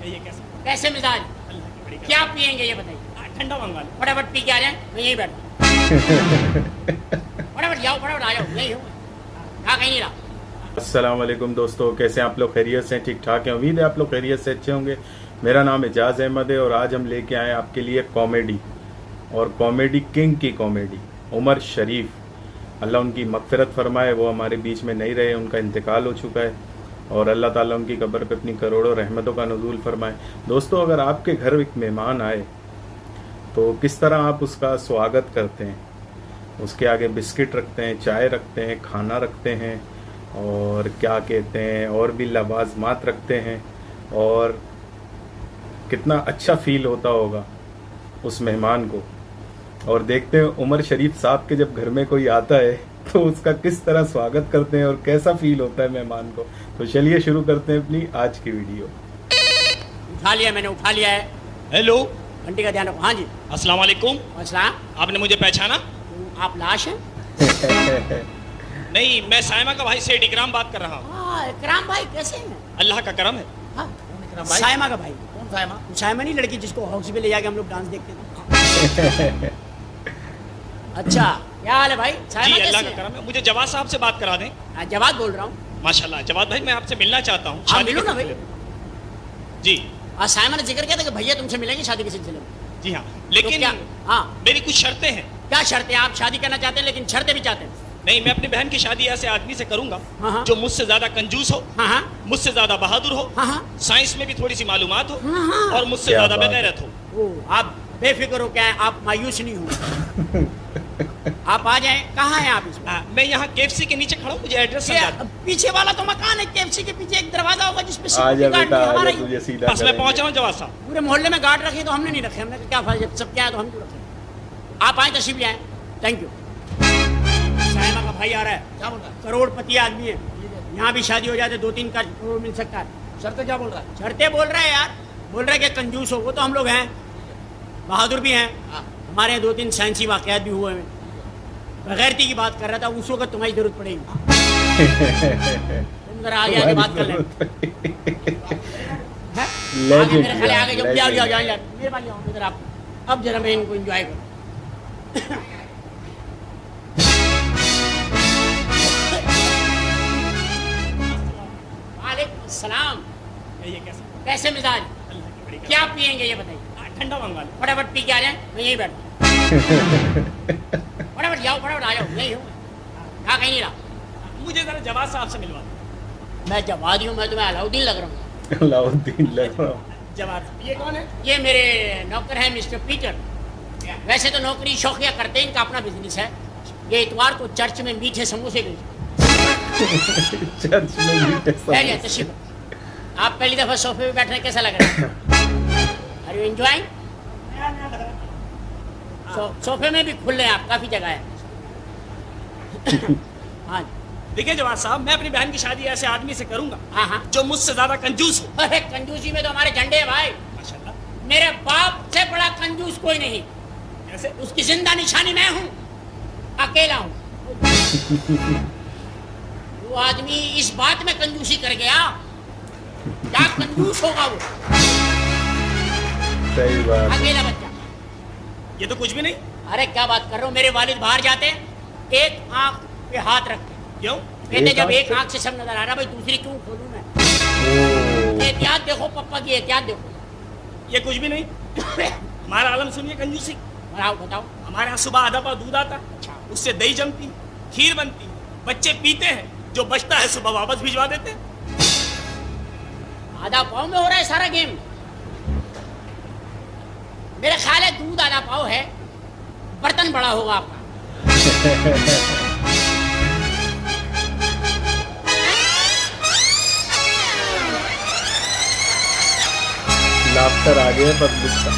ये कैसे कैसे मिजाज? अल्लाह की बड़ी क्या पियेंगे ये बताइए? ठंडा मंगवा लो। फटाफट पी के आ जाए, मैं यहीं बैठा। फटाफट जाओ, फटाफट आ जाओ, यही हूँ कहाँ कहीं नहीं रहा। अस्सलाम वालेकुम दोस्तों, कैसे हैं आप लोग? खैरियत से? ठीक ठाक हैं? उम्मीद है आप लोग खैरियत से अच्छे होंगे। मेरा नाम एजाज अहमद है और आज हम लेके आए हैं आपके लिए कॉमेडी, और कॉमेडी किंग की कॉमेडी उमर शरीफ। अल्लाह उनकी मग़फ़िरत फरमाए, वो हमारे बीच में नहीं रहे, उनका इंतकाल हो चुका है, और अल्लाह ताला उनकी कब्र पे अपनी करोड़ों रहमतों का नुज़ूल फरमाए। दोस्तों, अगर आपके घर एक मेहमान आए तो किस तरह आप उसका स्वागत करते हैं? उसके आगे बिस्किट रखते हैं, चाय रखते हैं, खाना रखते हैं, और क्या कहते हैं, और भी लवाज़मात रखते हैं, और कितना अच्छा फील होता होगा उस मेहमान को। और देखते हैं उमर शरीफ साहब के जब घर में कोई आता है तो उसका किस तरह स्वागत करते हैं और कैसा फील होता है मेहमान को। तो चलिए शुरू करते हैं अपनी आज की वीडियो। उठा लिया मैंने, उठा लिया है। हेलो, घंटी का ध्यान रखो। हाँ जी, अस्सलाम वालेकुम। अस्सलाम। आपने मुझे पहचाना? आप लाश हैं? नहीं, मैं सायमा का भाई सेठ इकराम बात कर रहा हूँ। हाँ, इकराम भाई कैसे हैं? अल्लाह का करम है। हाँ, सायमा का भाई। कौन सायमा? सायमा नहीं, लड़की जिसको हाउस पे ले जाके हम लोग डांस देखते थे। अच्छा, क्या हाल है भाई? जी सायमा अल्लाह कैसी का है? करम है। मुझे जवाद साहब से बात करा दें। हाँ, जवाब बोल रहा हूँ। माशाल्लाह जवाद भाई, मैं आपसे मिलना चाहता हूँ। हाँ, शादी मिलो के ना भाई। सिलसिले में। जी आज सायमा ने जिक्र किया था कि भैया तुमसे मिलेंगे शादी के सिलसिले में। जी हाँ, तो लेकिन क्या? हाँ, मेरी कुछ शर्तें हैं। क्या शर्तें? आप शादी करना चाहते हैं लेकिन शर्तें भी चाहते हैं? नहीं, मैं अपनी बहन की शादी ऐसे आदमी से करूंगा हाँ, हाँ। जो मुझसे ज्यादा कंजूस हो, हाँ हाँ मुझसे ज्यादा बहादुर हो, हाँ हाँ साइंस में भी थोड़ी सी मालूमात हो, हाँ, हाँ। और मुझसे क्या ज्यादा बात है। बेगैरत हो। ओ, आप बेफिक्र हो, क्या है, आप मायूस नहीं हो। आप आ जाएं। कहाँ हैं आप इसमें? मैं यहाँ केएफसी के नीचे खड़ा हूँ, मुझे एड्रेस ये समझा। पीछे वाला तो मकान है, केएफसी के पीछे एक दरवाजा होगा जिसपे आजा सिक्योरिटी गार्ड बेटा, नहीं है, आजा, हमारा ही। तुझे सीधा बस मैं करेंगे। पहुंचा हूँ जवाद साहब। पूरे मोहल्ले में गार्ड रखे तो हमने नहीं रखे। हमने कहा क्या फायदा, जब सब क्या है तो हम क्यों रखें। आप आए, तशरीफ ले आए। Thank you. सायमा का भाई आ रहा है। क्या बोल रहा है? करोड़पति आदमी है, यहाँ भी शादी हो जाते 2-3 करोड़ मिल सकता है। शर्तें क्या बोल रहा है? शर्तें बोल रहा है यार, बोल रहा है कि कंजूस हो। वो तो हम लोग हैं, बहादुर भी हैं, हमारे यहाँ 2-3 साइंसी वाकयात भी हुए हैं। बगैरती की बात कर रहा था, उस वक्त तुम्हारी जरूरत पड़ेगी। तुम जरा आगे आगे बात कर लें। हैं? आगे मेरे ख्याल है, आगे जाओ, जाओ जाओ जाओ यार, मेरे पास जाओ इधर आप। अब जरा मैं इनको एंजॉय करूँ। वालेकुम सलाम। ये कैसे कैसे मिजाज? अल्लाह की बड़ी क्या पियेंगे ये बताइए? ठंडा मंगवा लो। फटाफट पी के आ जाए, मैं यहीं बैठा। फटाफट जाओ, फटाफट आ जाओ, यही हूँ कहाँ कहीं नहीं रहा। मुझे जरा जवाद साहब से मिलवा दो। मैं जवादी हूँ, मैं तुम्हें अलाउद्दीन लग रहा हूँ। अलाउद्दीन लग रहा हूँ। जवाद साहब, ये कौन है? ये मेरे नौकर हैं मिस्टर पीटर। वैसे तो नौकरी शौकिया करते हैं, इनका अपना बिजनेस है। ये इतवार को चर्च में मीठे समोसे बेचते चर्च में भी हैं। तशरीफ। आप पहली दफा सोफे पे बैठ रहे हैं, कैसा लग रहा है? Are you enjoying? सोफे में भी खुल रहे हैं आप, काफी जगह है। हाँ देखिए जवाद साहब, मैं अपनी बहन की शादी ऐसे आदमी से करूंगा हाँ हाँ। जो मुझसे ज्यादा कंजूस हो। अरे कंजूसी में तो हमारे झंडे है भाई। माशाल्लाह। मेरे बाप से बड़ा कंजूस कोई नहीं। कैसे? उसकी जिंदा निशानी मैं हूँ, अकेला हूँ। वो आदमी इस बात में कंजूसी कर गया, क्या कंजूस होगा वो? सही बात है। अकेला बच्चा। ये तो कुछ भी नहीं। अरे क्या बात कर रहे हो? मेरे वालिद बाहर जाते हैं, एक आंख पे हाथ रखते हैं। क्यों? कहते एक जब आंख एक से? आंख से सब नजर आ रहा, भाई दूसरी क्यों खोलूं मैं? ओ, एहतियात देखो पप्पा की, एहतियात देखो। ये कुछ भी नहीं। हमारा आलम सुनिए कंजूसी। बताओ बताओ। हमारे यहाँ सुबह आधा पाव दूध आता, उससे दही जमती, खीर बनती, बच्चे पीते हैं, जो बचता है सुबह वापस भिजवा देते हैं। आधा पाव में हो रहा है सारा गेम। मेरा ख्याल है दूध आधा पाव है, बर्तन बड़ा होगा आपका। लाफ्टर आ गया पब्लिक का।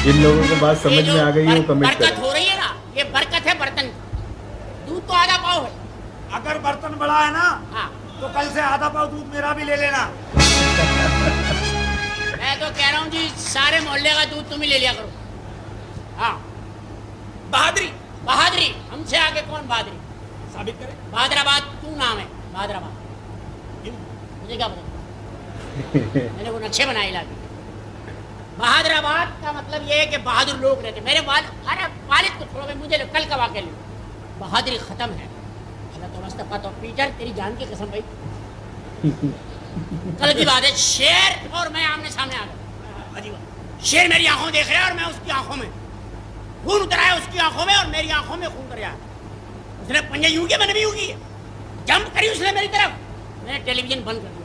जिन लोगों को बात समझ में आ गई है वो कमेंट बरकत करें। हो रही है ना, ये बरकत है बर्तन की। दूध तो आधा पाव है। अगर बर्तन बड़ा है ना हाँ, तो कल से आधा पाव दूध मेरा भी ले लेना। मैं तो कह रहा हूँ जी, सारे मोहल्ले का दूध तुम ही ले लिया करो। हाँ, बहादुरी बहादुरी। हमसे आगे कौन बहादुरी? साबित करें। बहादराबाद तू नाम है, बहादराबाद। मुझे क्या पता, मैंने वो नक्शे बनाए इलाके। बहादुराबाद का मतलब ये है कि बहादुर लोग रहते। मेरे अरे वालिद को छोड़ो भाई, मुझे कल का वाक़या ले लो। बहादुरी खत्म है। तो मुस्तफा तो पीटर तेरी जान की कसम भाई, कल की बात है, शेर और मैं आमने सामने आ गए। अजीब, शेर मेरी आंखों देख रहा है और मैं उसकी आंखों में, खून उतर आया उसकी आंखों में और मेरी आंखों में खून उतर आया। उसने पंजे यूं किए, मैंने भी यूं किए, जंप करी उसने मेरी तरफ, मैंने टेलीविजन बंद कर दिया।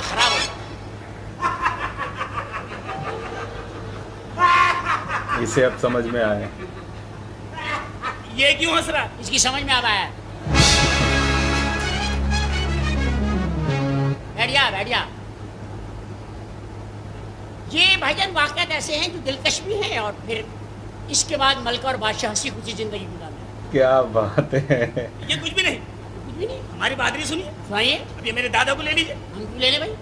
खराब हो, इसे अब समझ में आया। ये क्यों हंस रहा है? इसकी समझ में आ रहा है। बैठ जा। ये भाईजान वाकयात ऐसे हैं जो दिलकश भी हैं और फिर इसके बाद मलका और बादशाह हंसी खुशी जिंदगी गुजारते। क्या बात है। ये कुछ भी नहीं, कुछ भी नहीं। हमारी बहादुरी सुनिए। सुनाइए। अब ये मेरे दादा को ले लीजिए। हम क्यों ले ले भाई?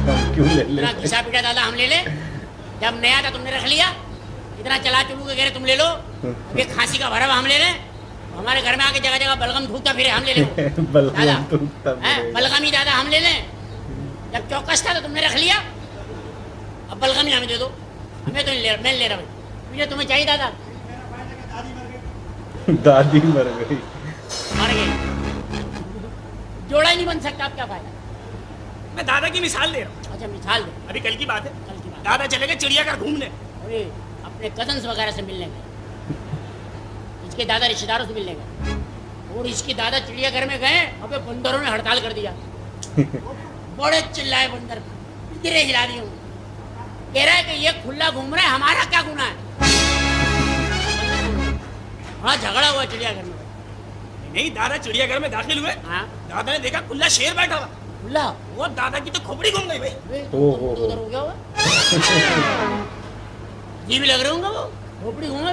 हम क्यों ले इतना ले? घिसा पीटा दादा हम ले ले? जब नया था तुमने रख लिया, इतना चला चलू के कह रहे तुम ले लो। अब ये खांसी का भरवा हम ले लें, हमारे घर में आके जगह जगह बलगम थूकता फिरे हम ले लें। बलगमी दादा हम ले लें। जब चौकस था तो तुमने रख लिया, अब बलगमी हमें दे दो। हमें तो नहीं मैं ले रहा भाई, मुझे तुम्हें चाहिए दादा। दादी मर गई। मर गई, जोड़ा ही नहीं बन सकता। अब क्या फायदा? मैं दादा की मिसाल दे रहा हूँ। अच्छा मिसाल दे। अभी कल की बात है, कल की बात। दादा चले गए चिड़ियाघर घूमने। अरे अपने कजन्स वगैरह से मिलने गए, इसके दादा रिश्तेदारों से मिलने गए और इसके दादा चिड़ियाघर में गए। अबे बंदरों ने हड़ताल कर दिया। बड़े चिल्लाए बंदर, गिरे हिला दिए। कह रहा है कि ये खुला घूम रहा है, हमारा क्या गुनाह है? हाँ झगड़ा हुआ चिड़ियाघर में। नहीं, दादा चिड़ियाघर में दाखिल हुए। हाँ दादा ने देखा खुला शेर बैठा हुआ। खुला? वो दादा की तो खोपड़ी घूम गई भाई। ओहो। उधर हो गया होगा, जी भी लग रहे होंगे वो, खोपड़ी घूमे।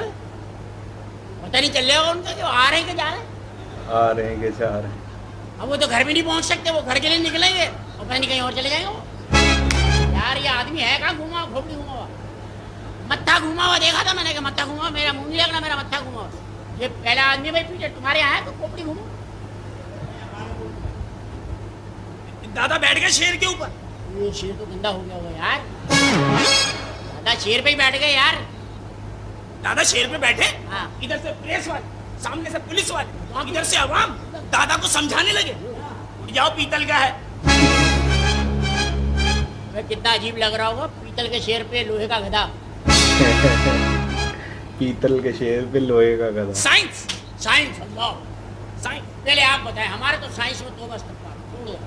पता नहीं चल रहा होगा उनका कि वो आ रहे हैं कि जा रहे हैं। आ रहे हैं कि जा रहे हैं। अब वो तो घर भी नहीं पहुंच सकते, वो घर के लिए निकलेंगे और पता नहीं कहीं और चले जाएंगे वो। यार ये आदमी है कहाँ घूमा हुआ? खोपड़ी घूमा हुआ, मत्था घूमा हुआ देखा था मैंने, कि मत्था घूमा हुआ। मेरा मुंह नहीं लगना, मेरा मत्था घूमा हुआ। ये पहला आदमी भाई पीछे तुम्हारे यहाँ है तो खोपड़ी घूमो। दादा बैठ गए शेर के ऊपर। ये शेर तो गंदा हो गया होगा यार। दादा शेर पे ही बैठ गए यार। दादा शेर पे बैठे, हाँ। इधर से प्रेस वाले, सामने से पुलिस वाले, इधर से अवाम दादा को समझाने लगे, जाओ पीतल का है। कितना अजीब लग रहा होगा, पीतल के शेर पे लोहे का गधा। पीतल के शेर पे लोहे का गधा। साइंस, साइंस अल्लाह साइंस, पहले आप बताएं। हमारे तो साइंस में तो बस छोड़ो।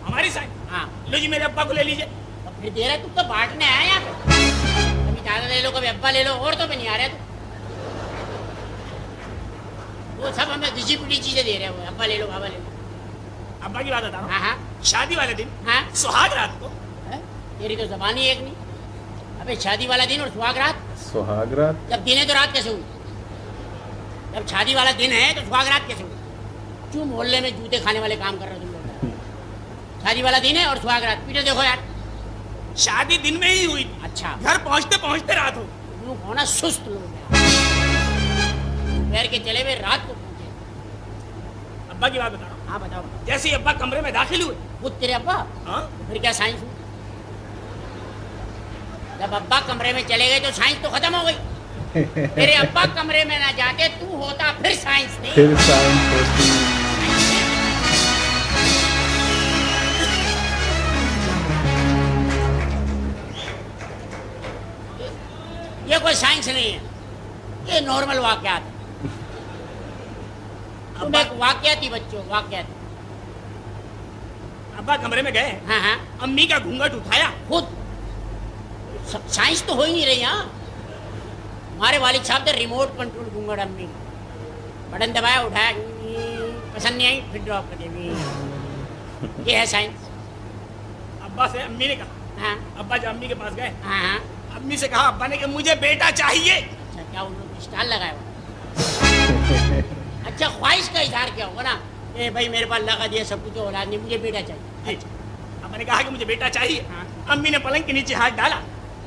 हमारी साइंस। हाँ लो जी मेरे अब्बा को ले लीजिए। अब फिर दे रहा, तुम तो बांटने आया यहाँ पे। कभी दादा ले लो, कभी अब्बा ले लो, और तो पे नहीं आ रहे तुम। वो सब हमें घिसी पिटी चीजें दे रहे हो, अब्बा ले लो, बाबा ले लो। अब्बा की बात बता रहा हाँ हाँ हूँ। शादी वाले दिन, हाँ। सुहाग रात को, है? तेरी तो जबान ही एक नहीं। अबे शादी वाला दिन और सुहाग रात, सुहाग रात। जब दिन है तो रात कैसे हुई? जब शादी वाला दिन है तो सुहाग रात कैसे हुई? क्यों मोहल्ले में जूते खाने वाले काम कर रहे हो तुम लोग? शादी वाला दिन है और सुहाग रात। पीछे देखो यार, शादी दिन में ही हुई। अच्छा घर पहुंचते पहुंचते रात हो। तुम होना सुस्त लोग पैर के चले हुए रात को पहुंचे। अब्बा की बात बता रहा हूँ। हाँ बताओ। जैसे ही अब्बा कमरे में दाखिल हुए, खुद तेरे अब्बा? हाँ, फिर क्या साइंस हुई? जब अब्बा कमरे में चले गए तो साइंस तो खत्म हो गई। तेरे अब्बा कमरे में ना जाते तू होता, फिर साइंस नहीं। फिर साइंस होती। ये कोई साइंस नहीं है, ये नॉर्मल वाकयात है। तुम एक वाकयाती बच्चों, वाकयाती। अब्बा कमरे में गए, हाँ हाँ अम्मी का घूंघट उठाया। खुद साइंस तो हो ही नहीं रही। हाँ हमारे वालिद साहब थे रिमोट कंट्रोल घूंघट। अम्मी बटन दबाया, उठाया, पसंद नहीं आई, फिर ड्रॉप कर दिया। ये है साइंस। अब्बा से अम्मी ने कहा, हाँ अब्बा जब अम्मी के पास गए, हाँ हाँ। अम्मी से कहा, अब्बा ने कि मुझे बेटा चाहिए। अच्छा क्या उन्होंने स्टाल लगाया हुआ? अच्छा ख्वाहिश का इजहार किया होगा ना, ए भाई मेरे पास लगा दिया सब कुछ, औलाद नहीं, मुझे बेटा चाहिए। अच्छा, अब्बा ने कहा कि मुझे बेटा चाहिए। हाँ। अम्मी ने पलंग के नीचे हाथ डाला,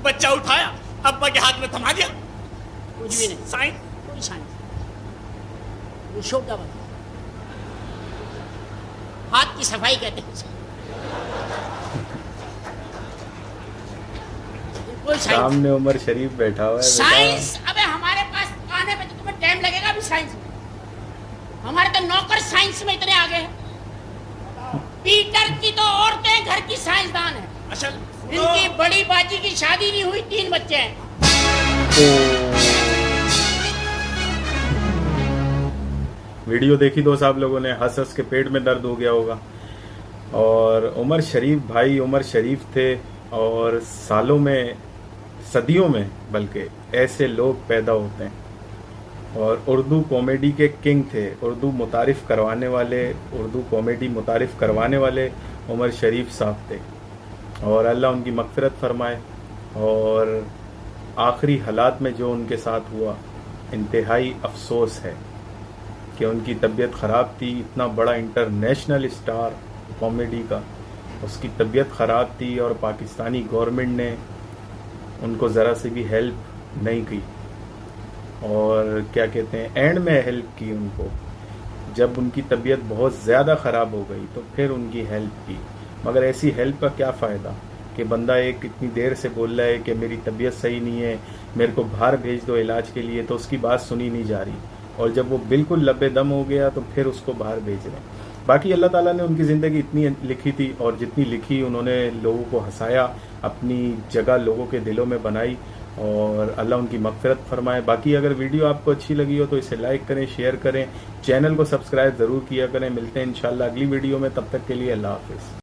बच्चा उठाया, अब्बा के हाथ में थमा दिया। कुछ भी नहीं, साइंस। कोई साइंस। वो शो का बता। हाथ की सफाई कहते हैं उसे। कोई साइंस सामने उमर शरीफ बैठा हुआ है बेटा। साइंस अबे हमारे पास आने में तो तुम्हें टाइम लगेगा अभी साइंस में। हमारे तो नौकर साइंस में इतने आगे हैं। पीटर की तो औरतें घर की साइंसदान है। अच्छा इनकी बड़ी बाजी की शादी नहीं हुई, 3 बच्चे हैं। वीडियो देखी दोस्त आप लोगों ने, हंस हंस के पेट में दर्द हो गया होगा। और उमर शरीफ भाई उमर शरीफ थे, और सालों में सदियों में बल्कि ऐसे लोग पैदा होते हैं। और उर्दू कॉमेडी के किंग थे, उर्दू मुतारिफ करवाने वाले, उर्दू कॉमेडी मुतारिफ करवाने वाले उमर शरीफ साहब थे। और अल्लाह उनकी मग़फ़िरत फरमाए। और आखिरी हालात में जो उनके साथ हुआ, इंतहाई अफसोस है कि उनकी तबीयत ख़राब थी। इतना बड़ा इंटरनेशनल स्टार कॉमेडी का, उसकी तबीयत ख़राब थी और पाकिस्तानी गवर्नमेंट ने उनको ज़रा से भी हेल्प नहीं की। और क्या कहते हैं, एंड में हेल्प की उनको, जब उनकी तबीयत बहुत ज़्यादा ख़राब हो गई तो फिर उनकी हेल्प की। मगर ऐसी हेल्प का क्या फ़ायदा कि बंदा एक इतनी देर से बोल रहा है कि मेरी तबीयत सही नहीं है, मेरे को बाहर भेज दो इलाज के लिए, तो उसकी बात सुनी नहीं जा रही। और जब वो बिल्कुल लबे दम हो गया तो फिर उसको बाहर भेज रहे हैं। बाकी अल्लाह ताला ने उनकी ज़िंदगी इतनी लिखी थी, और जितनी लिखी उन्होंने लोगों को हंसाया, अपनी जगह लोगों के दिलों में बनाई। और अल्लाह उनकी मग़फ़िरत फरमाए। बाकी अगर वीडियो आपको अच्छी लगी हो तो इसे लाइक करें, शेयर करें, चैनल को सब्सक्राइब ज़रूर किया करें। मिलते हैं इंशाल्लाह अगली वीडियो में, तब तक के लिए अल्लाह हाफ़िज़।